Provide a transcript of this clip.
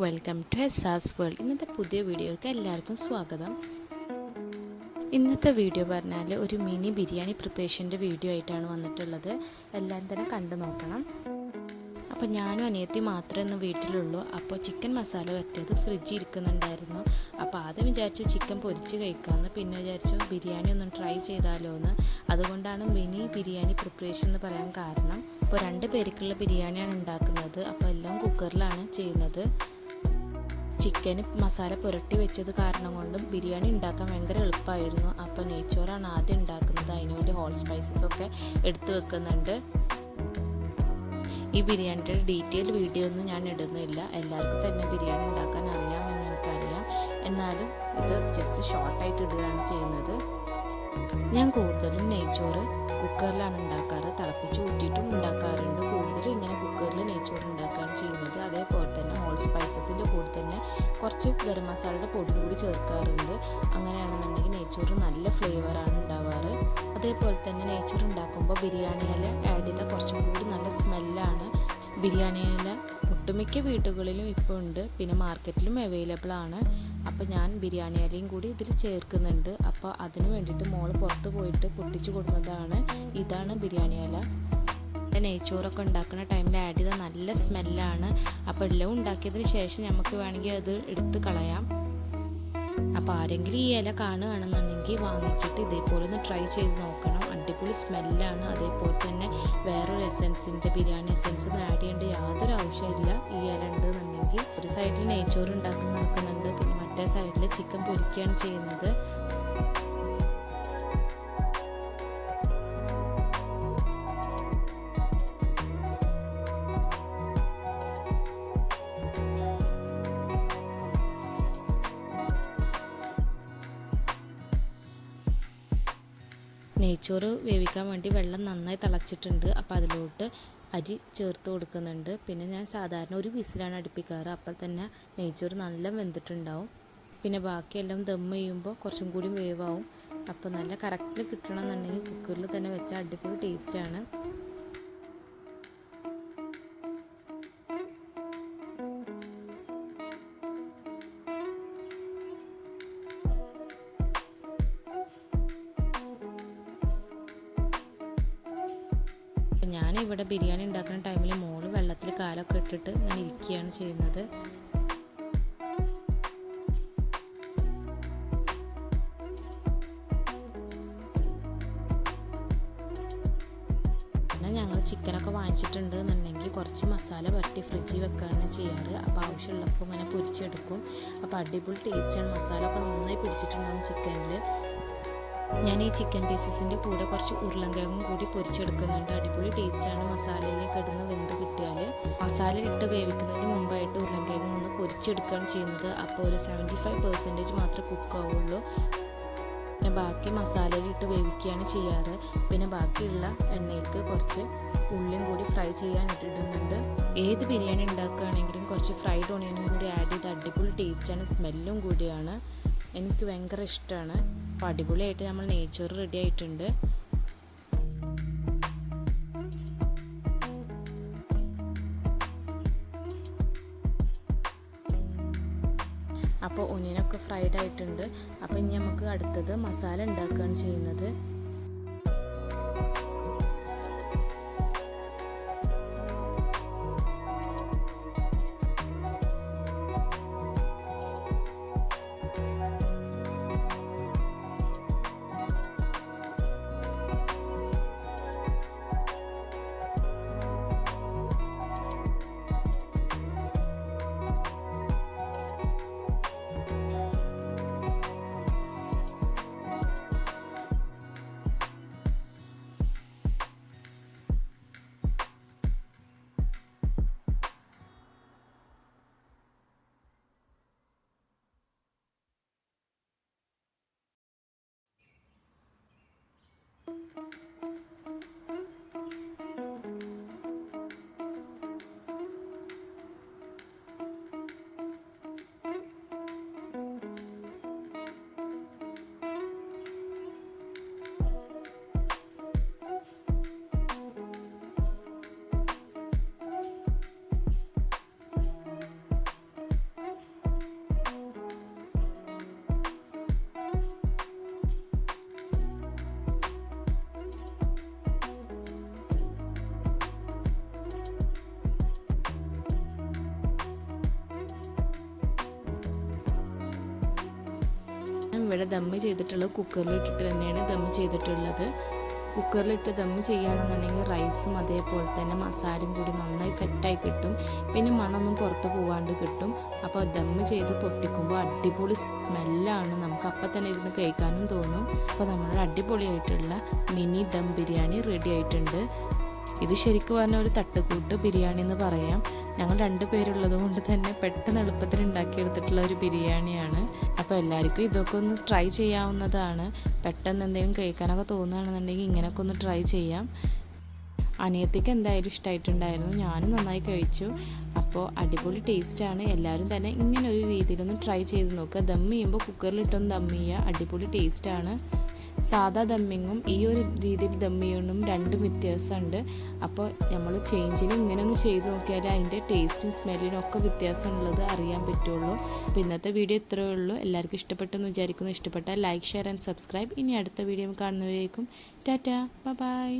Welcome to എസ്സാസ് world. ഇന്നത്തെ പുതിയ വീഡിയോയ്ക്ക് എല്ലാവർക്കും സ്വാഗതം. ഇന്നത്തെ വീഡിയോ പറഞ്ഞാൽ ഒരു മിനി ബിരിയാണി പ്രിപ്പറേഷൻ്റെ വീഡിയോ ആയിട്ടാണ് വന്നിട്ടുള്ളത്. എല്ലാവരും തന്നെ കണ്ടു നോക്കണം. അപ്പോൾ ഞാനും അനിയത്തി മാത്രമേ ഇന്ന് വീട്ടിലുള്ളൂ. അപ്പോൾ ചിക്കൻ മസാല വരട്ടിയത് ഫ്രിഡ്ജിൽ ഇരിക്കുന്നുണ്ടായിരുന്നു. അപ്പോൾ ആദ്യം വിചാരിച്ചു ചിക്കൻ പൊരിച്ച് കഴിക്കാമെന്ന്, പിന്നെ വിചാരിച്ചു ബിരിയാണി ഒന്ന് ട്രൈ ചെയ്താലോ എന്ന്. അതുകൊണ്ടാണ് മിനി ബിരിയാണി പ്രിപ്പറേഷൻ എന്ന് പറയാൻ കാരണം. അപ്പോൾ 2 പേർക്കുള്ള ബിരിയാണിയാണ് ഉണ്ടാക്കുന്നത്. അപ്പോൾ എല്ലാം കുക്കറിലാണ് ചെയ്യുന്നത്. ചിക്കന് മസാല പുരട്ടി വെച്ചത് കാരണം കൊണ്ടും ബിരിയാണി ഉണ്ടാക്കാൻ ഭയങ്കര എളുപ്പമായിരുന്നു. അപ്പോൾ നെയ്ച്ചോറാണ് ആദ്യം ഉണ്ടാക്കുന്നത്. അതിനുവേണ്ടി ഹോൾ സ്പൈസസ് ഒക്കെ എടുത്ത് വെക്കുന്നുണ്ട്. ഈ ബിരിയാണിയുടെ ഡീറ്റെയിൽ വീഡിയോ ഒന്നും ഞാൻ ഇടുന്നില്ല. എല്ലാവർക്കും തന്നെ ബിരിയാണി ഉണ്ടാക്കാൻ അറിയാമെന്ന് എനിക്കറിയാം. എന്നാലും ഇത് ജസ്റ്റ് ഷോർട്ടായിട്ട് ഇടുകയാണ് ചെയ്യുന്നത്. ഞാൻ കൂടുതലും നെയ്ച്ചോറ് കുക്കറിലാണ് ഉണ്ടാക്കാറ്. തിളപ്പിച്ച് ഊറ്റിയിട്ടും ഉണ്ടാക്കാറുണ്ട്. കൂടുതലും ഇങ്ങനെ കുക്കറിൽ നെയ്ച്ചോറ് ഉണ്ടാക്കുകയാണ് ചെയ്യുന്നത്. അതേപോലെ തന്നെ ഹോൾ സ്പൈസസിൻ്റെ കൂടെ തന്നെ കുറച്ച് ഗരം മസാലയുടെ പൊടി കൂടി ചേർക്കാറുണ്ട്. അങ്ങനെയാണെന്നുണ്ടെങ്കിൽ നെയ്ച്ചോറ് നല്ല ഫ്ലേവറാണ് ഉണ്ടാവാറ്. അതേപോലെ തന്നെ നെയ്ച്ചോറ് ഉണ്ടാക്കുമ്പോൾ ബിരിയാണി ഇല ആഡ് ചെയ്താൽ കുറച്ചും കൂടി നല്ല സ്മെല്ലാണ്. ബിരിയാണി ഇല ഒട്ടുമിക്ക വീടുകളിലും ഇപ്പോൾ ഉണ്ട്, പിന്നെ മാർക്കറ്റിലും അവൈലബിൾ ആണ്. അപ്പോൾ ഞാൻ ബിരിയാണി ഇലയും കൂടി ഇതിൽ ചേർക്കുന്നുണ്ട്. അപ്പോൾ അതിന് വേണ്ടിയിട്ട് മോള് പുറത്ത് പോയിട്ട് പൊട്ടിച്ച് കൊടുക്കുന്നതാണ്. ഇതാണ് ബിരിയാണി ഇല. നെയ്ച്ചോറൊക്കെ ഉണ്ടാക്കുന്ന ടൈമിൽ ആഡ് ചെയ്താൽ നല്ല സ്മെല്ലാണ്. അപ്പോൾ എല്ലാം ഉണ്ടാക്കിയതിന് ശേഷം നമുക്ക് വേണമെങ്കിൽ അത് എടുത്ത് കളയാം. അപ്പോൾ ആരെങ്കിലും ഈ ഇല കാണുകയാണെന്നുണ്ടെങ്കിൽ വാങ്ങിച്ചിട്ട് ഇതേപോലെ ഒന്ന് ട്രൈ ചെയ്ത് നോക്കണം. അടിപൊളി സ്മെല്ലാണ്. അതേപോലെ തന്നെ വേറൊരു എസൻസിൻ്റെ ബിരിയാണി എസൻസ് ഒന്നും ആഡ് ചെയ്യേണ്ട യാതൊരു ആവശ്യമില്ല. ഈ ഇല ഉണ്ടെന്നുണ്ടെങ്കിൽ ഒരു സൈഡിൽ നെയ്ച്ചോറ് ഉണ്ടാക്കി നടക്കുന്നുണ്ട്, പിന്നെ മറ്റേ സൈഡിൽ ചിക്കൻ പൊരിക്കുകയാണ് ചെയ്യുന്നത്. നെയ്ച്ചോറ് വേവിക്കാൻ വേണ്ടി വെള്ളം നന്നായി തിളച്ചിട്ടുണ്ട്. അപ്പോൾ അതിലോട്ട് അരി ചേർത്ത് കൊടുക്കുന്നുണ്ട്. പിന്നെ ഞാൻ സാധാരണ ഒരു വിസിലാണ് അടുപ്പിക്കാറ്. അപ്പോൾ തന്നെ നെയ്ച്ചോറ് നല്ല വെന്തിട്ടുണ്ടാവും. പിന്നെ ബാക്കിയെല്ലാം ദം ചെയ്യുമ്പോൾ കുറച്ചും കൂടി വേവാവും. അപ്പോൾ നല്ല കറക്റ്റിൽ കിട്ടണമെന്നുണ്ടെങ്കിൽ കുക്കറിൽ തന്നെ വെച്ചാൽ അടിപൊളി ടേസ്റ്റാണ്. ഞാനിവിടെ ബിരിയാണി ഉണ്ടാക്കുന്ന ടൈമിൽ മോള് വെള്ളത്തിൽ കാലൊക്കെ ഇട്ടിട്ട് ഇങ്ങനെ ഇരിക്കുകയാണ് ചെയ്യുന്നത്. പിന്നെ ഞങ്ങൾ ചിക്കനൊക്കെ വാങ്ങിച്ചിട്ടുണ്ട് എന്നുണ്ടെങ്കിൽ കുറച്ച് മസാല പരട്ടി ഫ്രിഡ്ജിൽ വെക്കാനാണ് ചെയ്യാറ്. അപ്പോൾ ആവശ്യമുള്ളപ്പോൾ ഇങ്ങനെ പൊരിച്ചെടുക്കും. അപ്പോൾ അടിപൊളി ടേസ്റ്റാണ്. മസാല ഒക്കെ നന്നായി പിടിച്ചിട്ടുണ്ടാകും ചിക്കനിൽ. ഞാൻ ഈ ചിക്കൻ പീസസിൻ്റെ കൂടെ കുറച്ച് ഉരുളൻകിഴങ്ങും കൂടി പൊരിച്ചെടുക്കുന്നുണ്ട്. അടിപൊളി ടേസ്റ്റാണ് മസാലയിലേക്ക് ഇടുന്ന വെന്ത് കിട്ടിയാൽ. മസാല ഇട്ട് വേവിക്കുന്നതിന് മുമ്പായിട്ട് ഉരുളൻകിഴങ്ങ് ഒന്ന് പൊരിച്ചെടുക്കുകയാണ് ചെയ്യുന്നത്. അപ്പോൾ ഒരു 75% മാത്രമേ കുക്കാവുള്ളൂ. പിന്നെ ബാക്കി മസാലയിലിട്ട് വേവിക്കുകയാണ് ചെയ്യാറ്. പിന്നെ ബാക്കിയുള്ള എണ്ണയിലേക്ക് കുറച്ച് ഉള്ളിയും കൂടി ഫ്രൈ ചെയ്യാൻ ഇടുന്നുണ്ട്. ഏത് ബിരിയാണി ഉണ്ടാക്കുകയാണെങ്കിലും കുറച്ച് ഫ്രൈഡ് ഓണിയനും കൂടി ആഡ് ചെയ്ത് അടിപൊളി ടേസ്റ്റാണ്. സ്മെല്ലും കൂടിയാണ്. എനിക്ക് ഭയങ്കര ഇഷ്ടമാണ്. അപ്പോൾ അടിപൊളിയായിട്ട് നമ്മൾ നെയ്ച്ചോറ് റെഡി ആയിട്ടുണ്ട്. അപ്പോൾ ഒനിയനൊക്കെ ഫ്രൈഡ് ആയിട്ടുണ്ട്. അപ്പോൾ ഇനി നമുക്ക് അടുത്തത് മസാല ഉണ്ടാക്കുകയാണ് ചെയ്യുന്നത്. ഇവിടെ ദമ്മ് ചെയ്തിട്ടുള്ളത് കുക്കറിലിട്ടിട്ട് തന്നെയാണ് ദമ്മ് ചെയ്തിട്ടുള്ളത്. കുക്കറിലിട്ട് ദമ്മ് ചെയ്യുകയാണെന്നുണ്ടെങ്കിൽ റൈസും അതേപോലെ തന്നെ മസാലയും കൂടി നന്നായി സെറ്റായി കിട്ടും. പിന്നെ മണമൊന്നും പുറത്ത് പോവാണ്ട് കിട്ടും. അപ്പോൾ ദമ്മ് ചെയ്ത് പൊട്ടിക്കുമ്പോൾ അടിപൊളി സ്മെല്ലാണ്, നമുക്ക് അപ്പം തന്നെ ഇരുന്ന് കഴിക്കാനും തോന്നും. അപ്പോൾ നമ്മുടെ അടിപൊളിയായിട്ടുള്ള മിനി ദം ബിരിയാണി റെഡി ആയിട്ടുണ്ട്. ഇത് ശരിക്കും പറഞ്ഞാൽ ഒരു തട്ടുകൂട്ട് ബിരിയാണി എന്ന് പറയാം. ഞങ്ങൾ 2 പേരുള്ളത് കൊണ്ട് തന്നെ പെട്ടെന്ന് എളുപ്പത്തിൽ ഉണ്ടാക്കിയെടുത്തിട്ടുള്ള ഒരു ബിരിയാണിയാണ്. അപ്പോൾ എല്ലാവർക്കും ഇതൊക്കെ ഒന്ന് ട്രൈ ചെയ്യാവുന്നതാണ്. പെട്ടെന്ന് എന്തെങ്കിലും കഴിക്കാനൊക്കെ തോന്നുകയാണെന്നുണ്ടെങ്കിൽ ഇങ്ങനെയൊക്കെ ഒന്ന് ട്രൈ ചെയ്യാം. അനിയത്തിക്ക് എന്തായാലും ഇഷ്ടമായിട്ടുണ്ടായിരുന്നു, ഞാനും നന്നായി കഴിച്ചു. അപ്പോൾ അടിപൊളി ടേസ്റ്റാണ്. എല്ലാവരും തന്നെ ഇങ്ങനെ ഒരു രീതിയിലൊന്ന് ട്രൈ ചെയ്ത് നോക്കുക. ദം ചെയ്യുമ്പോൾ കുക്കറിലിട്ടൊന്ന് ദം ചെയ്യുക, അടിപൊളി ടേസ്റ്റാണ്. സാധാ ദമ്മിങ്ങും ഈ ഒരു രീതിയിൽ ദം ചെയ്യുന്നതും 2 വ്യത്യാസമുണ്ട്. അപ്പോൾ നമ്മൾ ചേഞ്ചിന് ഇങ്ങനെ ഒന്ന് ചെയ്ത് നോക്കിയാൽ അതിൻ്റെ ടേസ്റ്റും സ്മെല്ലിനും ഒക്കെ വ്യത്യാസമുള്ളത് അറിയാൻ പറ്റുള്ളൂ. അപ്പോൾ ഇന്നത്തെ വീഡിയോ ഇത്രയേ ഉള്ളൂ. എല്ലാവർക്കും ഇഷ്ടപ്പെട്ടെന്ന് വിചാരിക്കുന്നു. ഇഷ്ടപ്പെട്ടാൽ ലൈക്ക്, ഷെയർ ആൻഡ് സബ്സ്ക്രൈബ്. ഇനി അടുത്ത വീഡിയോ കാണുന്നവരേക്കും ടാറ്റാ, ബൈ.